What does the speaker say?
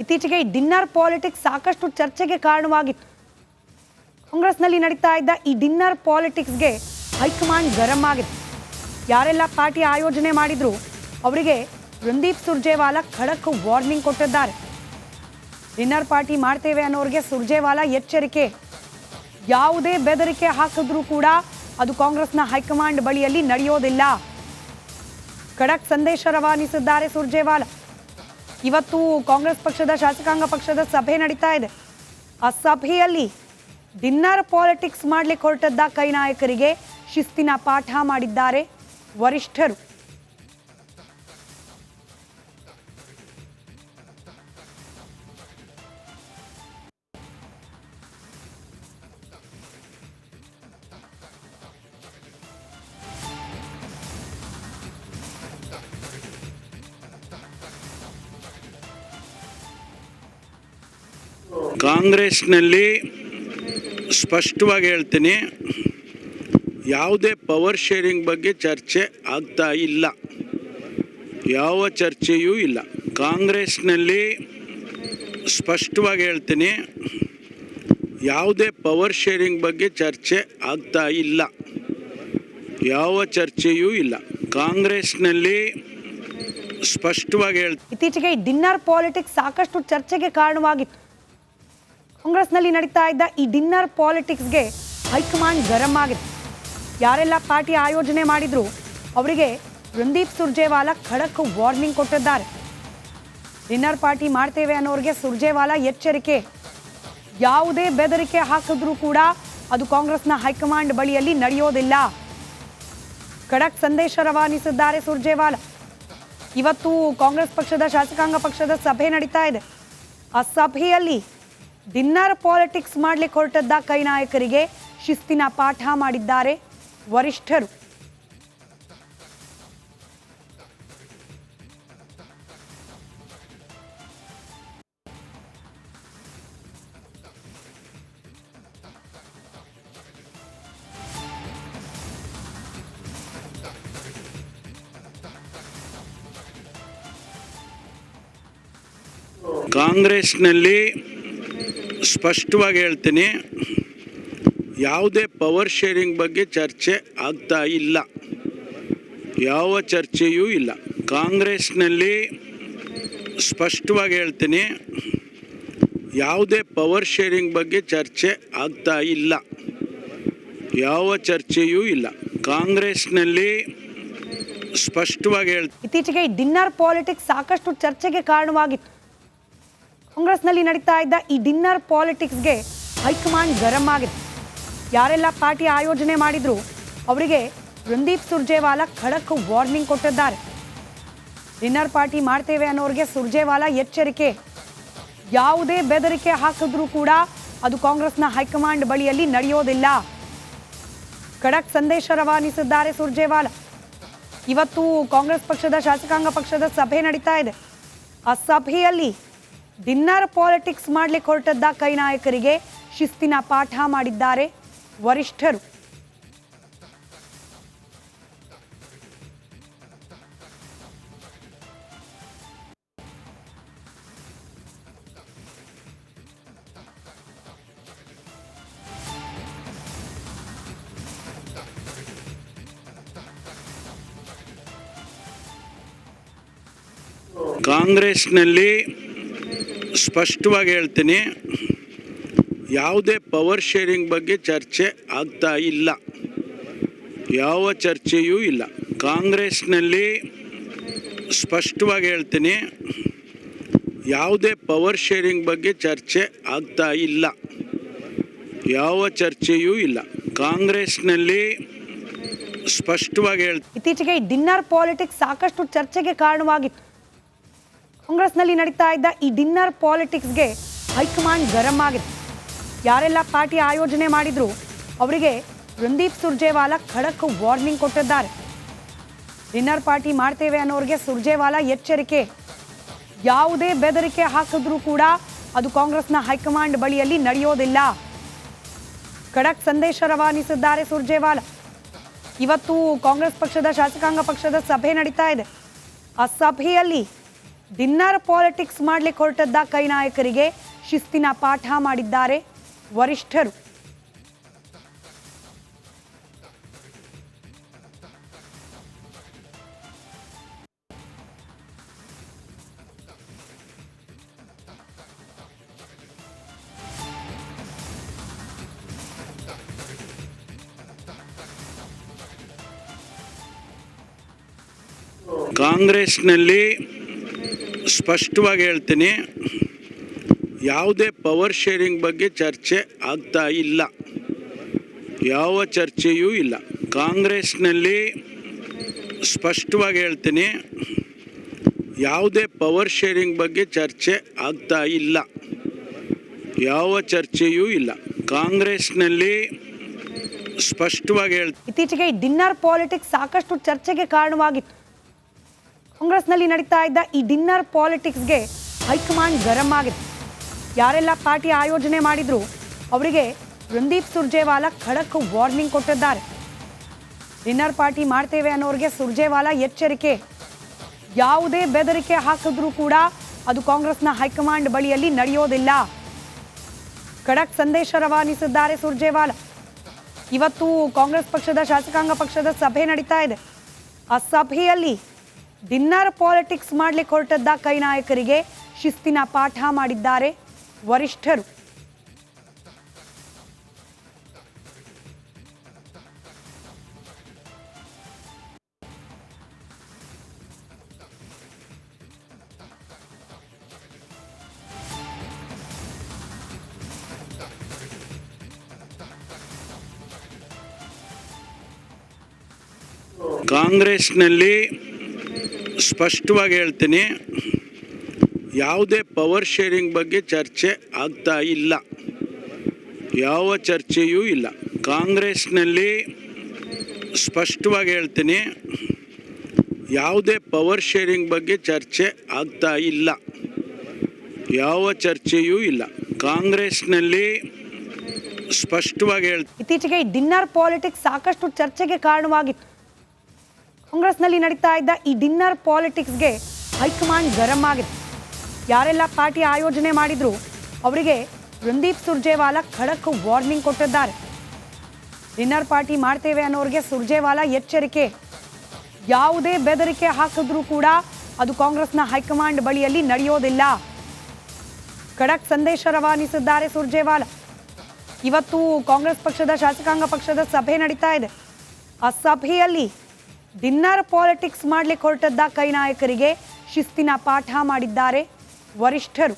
ಇತ್ತೀಚೆಗೆ ಈ dinner politics ಸಾಕಷ್ಟು ಚರ್ಚೆಗೆ ಕಾರಣವಾಗಿತ್ತು. ಕಾಂಗ್ರೆಸ್ನಲ್ಲಿ ನಡೀತಾ ಇದ್ದ ಈ ಡಿನ್ನರ್ ಪಾಲಿಟಿಕ್ಸ್ಗೆ ಹೈಕಮಾಂಡ್ ಗರಂ ಆಗಿದೆ. ಯಾರೆಲ್ಲ ಪಾರ್ಟಿ ಆಯೋಜನೆ ಮಾಡಿದ್ರು ಅವರಿಗೆ ರಣದೀಪ್ ಸುರ್ಜೇವಾಲಾ ಖಡಕ್ ವಾರ್ನಿಂಗ್ ಕೊಟ್ಟಿದ್ದಾರೆ. ಡಿನ್ನರ್ ಪಾರ್ಟಿ ಮಾಡ್ತೇವೆ ಅನ್ನೋರಿಗೆ ಸುರ್ಜೇವಾಲಾ ಎಚ್ಚರಿಕೆ. ಯಾವುದೇ ಬೆದರಿಕೆ ಹಾಕಿದ್ರೂ ಕೂಡ ಅದು ಕಾಂಗ್ರೆಸ್ನ ಹೈಕಮಾಂಡ್ ಬಳಿಯಲ್ಲಿ ನಡೆಯೋದಿಲ್ಲ. ಖಡಕ್ ಸಂದೇಶ ರವಾನಿಸಿದ್ದಾರೆ ಸುರ್ಜೇವಾಲಾ. ಇವತ್ತು ಕಾಂಗ್ರೆಸ್ ಪಕ್ಷದ ಶಾಸಕಾಂಗ ಪಕ್ಷದ ಸಭೆ ನಡೀತಾ ಇದೆ. ಆ ಸಭೆಯಲ್ಲಿ ಡಿನ್ನರ್ ಪಾಲಿಟಿಕ್ಸ್ ಮಾಡ್ಲಿಕ್ಕೆ ಹೊರಟದ್ದ ಕೈ ನಾಯಕರಿಗೆ ಶಿಸ್ತಿನ ಪಾಠ ಮಾಡಿದ್ದಾರೆ ವರಿಷ್ಠರು. ಕಾಂಗ್ರೆಸ್ನಲ್ಲಿ ಸ್ಪಷ್ಟವಾಗಿ ಹೇಳ್ತೀನಿ, ಯಾವುದೇ ಪವರ್ ಶೇರಿಂಗ್ ಬಗ್ಗೆ ಚರ್ಚೆ ಆಗ್ತಾ ಇಲ್ಲ. ಯಾವ ಚರ್ಚೆಯೂ ಇಲ್ಲ. ಕಾಂಗ್ರೆಸ್ನಲ್ಲಿ ಸ್ಪಷ್ಟವಾಗಿ ಹೇಳ್ತೀನಿ, ಯಾವುದೇ ಪವರ್ ಶೇರಿಂಗ್ ಬಗ್ಗೆ ಚರ್ಚೆ ಆಗ್ತಾ ಇಲ್ಲ. ಯಾವ ಚರ್ಚೆಯೂ ಇಲ್ಲ. ಕಾಂಗ್ರೆಸ್ನಲ್ಲಿ ಸ್ಪಷ್ಟವಾಗಿ ಹೇಳ್ತೀನಿ. ಇತ್ತೀಚೆಗೆ ಈ ಡಿನ್ನರ್ ಪಾಲಿಟಿಕ್ಸ್ ಸಾಕಷ್ಟು ಚರ್ಚೆಗೆ ಕಾರಣವಾಗಿತ್ತು. ಕಾಂಗ್ರೆಸ್ನಲ್ಲಿ ನಡೀತಾ ಇದ್ದ ಈ ಡಿನ್ನರ್ ಪಾಲಿಟಿಕ್ಸ್ಗೆ ಹೈಕಮಾಂಡ್ ಗರಂ ಆಗಿದೆ. ಯಾರೆಲ್ಲ ಪಾರ್ಟಿ ಆಯೋಜನೆ ಮಾಡಿದ್ರು ಅವರಿಗೆ ರಣದೀಪ್ ಸುರ್ಜೇವಾಲಾ ಖಡಕ್ ವಾರ್ನಿಂಗ್ ಕೊಟ್ಟಿದ್ದಾರೆ. ಡಿನ್ನರ್ ಪಾರ್ಟಿ ಮಾಡ್ತೇವೆ ಅನ್ನೋರಿಗೆ ಸುರ್ಜೇವಾಲಾ ಎಚ್ಚರಿಕೆ. ಯಾವುದೇ ಬೆದರಿಕೆ ಹಾಕಿದ್ರೂ ಕೂಡ ಅದು ಕಾಂಗ್ರೆಸ್ನ ಹೈಕಮಾಂಡ್ ಬಳಿಯಲ್ಲಿ ನಡೆಯೋದಿಲ್ಲ. ಖಡಕ್ ಸಂದೇಶ ರವಾನಿಸಿದ್ದಾರೆ ಸುರ್ಜೇವಾಲಾ. ಇವತ್ತು ಕಾಂಗ್ರೆಸ್ ಪಕ್ಷದ ಶಾಸಕಾಂಗ ಪಕ್ಷದ ಸಭೆ ನಡೀತಾ ಇದೆ. ಆ ಸಭೆಯಲ್ಲಿ ಡಿನ್ನರ್ ಪಾಲಿಟಿಕ್ಸ್ ಮಾಡ್ಲಿಕ್ಕೆ ಹೊರಟದ್ದ ಕೈ ನಾಯಕರಿಗೆ ಶಿಸ್ತಿನ ಪಾಠ ಮಾಡಿದ್ದಾರೆ ವರಿಷ್ಠರು. ಕಾಂಗ್ರೆಸ್ನಲ್ಲಿ ಸ್ಪಷ್ಟವಾಗಿ ಹೇಳ್ತೀನಿ, ಯಾವುದೇ ಪವರ್ ಶೇರಿಂಗ್ ಬಗ್ಗೆ ಚರ್ಚೆ ಆಗ್ತಾ ಇಲ್ಲ. ಯಾವ ಚರ್ಚೆಯೂ ಇಲ್ಲ. ಕಾಂಗ್ರೆಸ್ನಲ್ಲಿ ಸ್ಪಷ್ಟವಾಗಿ ಹೇಳ್ತೀನಿ, ಯಾವುದೇ ಪವರ್ ಶೇರಿಂಗ್ ಬಗ್ಗೆ ಚರ್ಚೆ ಆಗ್ತಾ ಇಲ್ಲ. ಯಾವ ಚರ್ಚೆಯೂ ಇಲ್ಲ. ಕಾಂಗ್ರೆಸ್ನಲ್ಲಿ ಸ್ಪಷ್ಟವಾಗಿ ಹೇಳ್ತೀನಿ. ಇತ್ತೀಚೆಗೆ ಈ ಡಿನ್ನರ್ ಪಾಲಿಟಿಕ್ಸ್ ಸಾಕಷ್ಟು ಚರ್ಚೆಗೆ ಕಾರಣವಾಗಿತ್ತು. ಕಾಂಗ್ರೆಸ್ನಲ್ಲಿ ನಡೀತಾ ಇದ್ದ ಈ ಡಿನ್ನರ್ ಪಾಲಿಟಿಕ್ಸ್ಗೆ ಹೈಕಮಾಂಡ್ ಗರಂ ಆಗಿದೆ. ಯಾರೆಲ್ಲ ಪಾರ್ಟಿ ಆಯೋಜನೆ ಮಾಡಿದ್ರು ಅವರಿಗೆ ರಣದೀಪ್ ಸುರ್ಜೇವಾಲಾ ಖಡಕ್ ವಾರ್ನಿಂಗ್ ಕೊಟ್ಟಿದ್ದಾರೆ. ಡಿನ್ನರ್ ಪಾರ್ಟಿ ಮಾಡ್ತೇವೆ ಅನ್ನೋರಿಗೆ ಸುರ್ಜೇವಾಲಾ ಎಚ್ಚರಿಕೆ. ಯಾವುದೇ ಬೆದರಿಕೆ ಹಾಕಿದ್ರೂ ಕೂಡ ಅದು ಕಾಂಗ್ರೆಸ್ನ ಹೈಕಮಾಂಡ್ ಬಳಿಯಲ್ಲಿ ನಡೆಯೋದಿಲ್ಲ. ಖಡಕ್ ಸಂದೇಶ ರವಾನಿಸಿದ್ದಾರೆ ಸುರ್ಜೇವಾಲಾ. ಇವತ್ತು ಕಾಂಗ್ರೆಸ್ ಪಕ್ಷದ ಶಾಸಕಾಂಗ ಪಕ್ಷದ ಸಭೆ ನಡೀತಾ ಇದೆ. ಆ ಸಭೆಯಲ್ಲಿ ಡಿನ್ನರ್ ಪಾಲಿಟಿಕ್ಸ್ ಮಾಡ್ಲಿಕ್ಕೆ ಹೊರಟದ್ದ ಕೈ ನಾಯಕರಿಗೆ ಶಿಸ್ತಿನ ಪಾಠ ಮಾಡಿದ್ದಾರೆ ವರಿಷ್ಠರು. ಕಾಂಗ್ರೆಸ್ನಲ್ಲಿ ಸ್ಪಷ್ಟವಾಗಿ ಹೇಳ್ತೀನಿ, ಯಾವುದೇ ಪವರ್ ಶೇರಿಂಗ್ ಬಗ್ಗೆ ಚರ್ಚೆ ಆಗ್ತಾ ಇಲ್ಲ. ಯಾವ ಚರ್ಚೆಯೂ ಇಲ್ಲ. ಕಾಂಗ್ರೆಸ್ನಲ್ಲಿ ಸ್ಪಷ್ಟವಾಗಿ ಹೇಳ್ತೀನಿ, ಯಾವುದೇ ಪವರ್ ಶೇರಿಂಗ್ ಬಗ್ಗೆ ಚರ್ಚೆ ಆಗ್ತಾ ಇಲ್ಲ. ಯಾವ ಚರ್ಚೆಯೂ ಇಲ್ಲ. ಕಾಂಗ್ರೆಸ್ನಲ್ಲಿ ಸ್ಪಷ್ಟವಾಗಿ ಹೇಳ್ತೀನಿ. ಇತ್ತೀಚೆಗೆ ಈ ಡಿನ್ನರ್ ಪಾಲಿಟಿಕ್ಸ್ ಸಾಕಷ್ಟು ಚರ್ಚೆಗೆ ಕಾರಣವಾಗಿತ್ತು. ಕಾಂಗ್ರೆಸ್ನಲ್ಲಿ ನಡೀತಾ ಇದ್ದ ಈ ಡಿನ್ನರ್ ಪಾಲಿಟಿಕ್ಸ್ಗೆ ಹೈಕಮಾಂಡ್ ಗರಂ ಆಗಿದೆ. ಯಾರೆಲ್ಲ ಪಾರ್ಟಿ ಆಯೋಜನೆ ಮಾಡಿದ್ರು ಅವರಿಗೆ ರಣದೀಪ್ ಸುರ್ಜೇವಾಲಾ ಖಡಕ್ ವಾರ್ನಿಂಗ್ ಕೊಟ್ಟಿದ್ದಾರೆ. ಡಿನ್ನರ್ ಪಾರ್ಟಿ ಮಾಡ್ತೇವೆ ಅನ್ನೋರಿಗೆ ಸುರ್ಜೇವಾಲಾ ಎಚ್ಚರಿಕೆ. ಯಾವುದೇ ಬೆದರಿಕೆ ಹಾಕಿದ್ರೂ ಕೂಡ ಅದು ಕಾಂಗ್ರೆಸ್ನ ಹೈಕಮಾಂಡ್ ಬಳಿಯಲ್ಲಿ ನಡೆಯೋದಿಲ್ಲ. ಖಡಕ್ ಸಂದೇಶ ರವಾನಿಸಿದ್ದಾರೆ ಸುರ್ಜೇವಾಲಾ. ಇವತ್ತು ಕಾಂಗ್ರೆಸ್ ಪಕ್ಷದ ಶಾಸಕಾಂಗ ಪಕ್ಷದ ಸಭೆ ನಡೀತಾ ಇದೆ. ಆ ಸಭೆಯಲ್ಲಿ ಡಿನ್ನರ್ ಪಾಲಿಟಿಕ್ಸ್ ಮಾಡ್ಲಿಕ್ಕೆ ಹೊರಟದ್ದ ಕೈ ನಾಯಕರಿಗೆ ಶಿಸ್ತಿನ ಪಾಠ ಮಾಡಿದ್ದಾರೆ ವರಿಷ್ಠರು. ಕಾಂಗ್ರೆಸ್ನಲ್ಲಿ ಸ್ಪಷ್ಟವಾಗಿ ಹೇಳ್ತೀನಿ, ಯಾವುದೇ ಪವರ್ ಶೇರಿಂಗ್ ಬಗ್ಗೆ ಚರ್ಚೆ ಆಗ್ತಾ ಇಲ್ಲ, ಯಾವ ಚರ್ಚೆಯೂ ಇಲ್ಲ. ಕಾಂಗ್ರೆಸ್ನಲ್ಲಿ ಸ್ಪಷ್ಟವಾಗಿ ಹೇಳ್ತೀನಿ, ಯಾವುದೇ ಪವರ್ ಶೇರಿಂಗ್ ಬಗ್ಗೆ ಚರ್ಚೆ ಆಗ್ತಾ ಇಲ್ಲ, ಯಾವ ಚರ್ಚೆಯೂ ಇಲ್ಲ. ಕಾಂಗ್ರೆಸ್ನಲ್ಲಿ ಸ್ಪಷ್ಟವಾಗಿ ಹೇಳ್ತೀನಿ. ಇತ್ತೀಚೆಗೆ ಡಿನ್ನರ್ ಪಾಲಿಟಿಕ್ಸ್ ಸಾಕಷ್ಟು ಚರ್ಚೆಗೆ ಕಾರಣವಾಗಿತ್ತು. ಕಾಂಗ್ರೆಸ್ನಲ್ಲಿ ನಡೀತಾ ಇದ್ದ ಈ ಡಿನ್ನರ್ ಪಾಲಿಟಿಕ್ಸ್ಗೆ ಹೈಕಮಾಂಡ್ ಗರಂ ಆಗಿದೆ. ಯಾರೆಲ್ಲ ಪಾರ್ಟಿ ಆಯೋಜನೆ ಮಾಡಿದ್ರು ಅವರಿಗೆ ರಣದೀಪ್ ಸುರ್ಜೇವಾಲಾ ಖಡಕ್ ವಾರ್ನಿಂಗ್ ಕೊಟ್ಟಿದ್ದಾರೆ. ಡಿನ್ನರ್ ಪಾರ್ಟಿ ಮಾಡ್ತೇವೆ ಅನ್ನೋರಿಗೆ ಸುರ್ಜೇವಾಲಾ ಎಚ್ಚರಿಕೆ. ಯಾವುದೇ ಬೆದರಿಕೆ ಹಾಕಿದ್ರೂ ಕೂಡ ಅದು ಕಾಂಗ್ರೆಸ್ನ ಹೈಕಮಾಂಡ್ ಬಳಿಯಲ್ಲಿ ನಡೆಯೋದಿಲ್ಲ. ಖಡಕ್ ಸಂದೇಶ ರವಾನಿಸಿದ್ದಾರೆ ಸುರ್ಜೇವಾಲಾ. ಇವತ್ತು ಕಾಂಗ್ರೆಸ್ ಪಕ್ಷದ ಶಾಸಕಾಂಗ ಪಕ್ಷದ ಸಭೆ ನಡೀತಾ ಇದೆ. ಆ ಸಭೆಯಲ್ಲಿ ಡಿನ್ನರ್ ಪಾಲಿಟಿಕ್ಸ್ ಮಾಡ್ಲಿಕ್ಕೆ ಹೊರಟದ್ದ ಕೈ ನಾಯಕರಿಗೆ ಶಿಸ್ತಿನ ಪಾಠ ಮಾಡಿದ್ದಾರೆ ವರಿಷ್ಠರು. ಕಾಂಗ್ರೆಸ್ನಲ್ಲಿ ಸ್ಪಷ್ಟವಾಗಿ ಹೇಳ್ತೀನಿ, ಯಾವುದೇ ಪವರ್ ಶೇರಿಂಗ್ ಬಗ್ಗೆ ಚರ್ಚೆ ಆಗ್ತಾ ಇಲ್ಲ, ಯಾವ ಚರ್ಚೆಯೂ ಇಲ್ಲ. ಕಾಂಗ್ರೆಸ್ನಲ್ಲಿ ಸ್ಪಷ್ಟವಾಗಿ ಹೇಳ್ತೀನಿ, ಯಾವುದೇ ಪವರ್ ಶೇರಿಂಗ್ ಬಗ್ಗೆ ಚರ್ಚೆ ಆಗ್ತಾ ಇಲ್ಲ, ಯಾವ ಚರ್ಚೆಯೂ ಇಲ್ಲ. ಕಾಂಗ್ರೆಸ್ನಲ್ಲಿ ಸ್ಪಷ್ಟವಾಗಿ ಹೇಳ್ತೀನಿ. ಇತ್ತೀಚೆಗೆ ಡಿನ್ನರ್ ಪಾಲಿಟಿಕ್ಸ್ ಸಾಕಷ್ಟು ಚರ್ಚೆಗೆ ಕಾರಣವಾಗಿತ್ತು. ಕಾಂಗ್ರೆಸ್ನಲ್ಲಿ ನಡೀತಾ ಇದ್ದ ಈ ಡಿನ್ನರ್ ಪಾಲಿಟಿಕ್ಸ್ಗೆ ಹೈಕಮಾಂಡ್ ಗರಂ ಆಗಿದೆ. ಯಾರೆಲ್ಲ ಪಾರ್ಟಿ ಆಯೋಜನೆ ಮಾಡಿದ್ರು ಅವರಿಗೆ ರಣದೀಪ್ ಸುರ್ಜೇವಾಲಾ ಖಡಕ್ ವಾರ್ನಿಂಗ್ ಕೊಟ್ಟಿದ್ದಾರೆ. ಡಿನ್ನರ್ ಪಾರ್ಟಿ ಮಾಡ್ತೇವೆ ಅನ್ನೋರಿಗೆ ಸುರ್ಜೇವಾಲಾ ಎಚ್ಚರಿಕೆ. ಯಾವುದೇ ಬೆದರಿಕೆ ಹಾಕಿದ್ರೂ ಕೂಡ ಅದು ಕಾಂಗ್ರೆಸ್ನ ಹೈಕಮಾಂಡ್ ಬಳಿಯಲ್ಲಿ ನಡೆಯೋದಿಲ್ಲ. ಖಡಕ್ ಸಂದೇಶ ರವಾನಿಸಿದ್ದಾರೆ ಸುರ್ಜೇವಾಲಾ. ಇವತ್ತು ಕಾಂಗ್ರೆಸ್ ಪಕ್ಷದ ಶಾಸಕಾಂಗ ಪಕ್ಷದ ಸಭೆ ನಡೀತಾ ಇದೆ. ಆ ಸಭೆಯಲ್ಲಿ ಡಿನ್ನರ್ ಪಾಲಿಟಿಕ್ಸ್ ಮಾಡ್ಲಿಕ್ಕೆ ಹೊರಟದ್ದ ಕೈ ನಾಯಕರಿಗೆ ಶಿಸ್ತಿನ ಪಾಠ ಮಾಡಿದ್ದಾರೆ ವರಿಷ್ಠರು.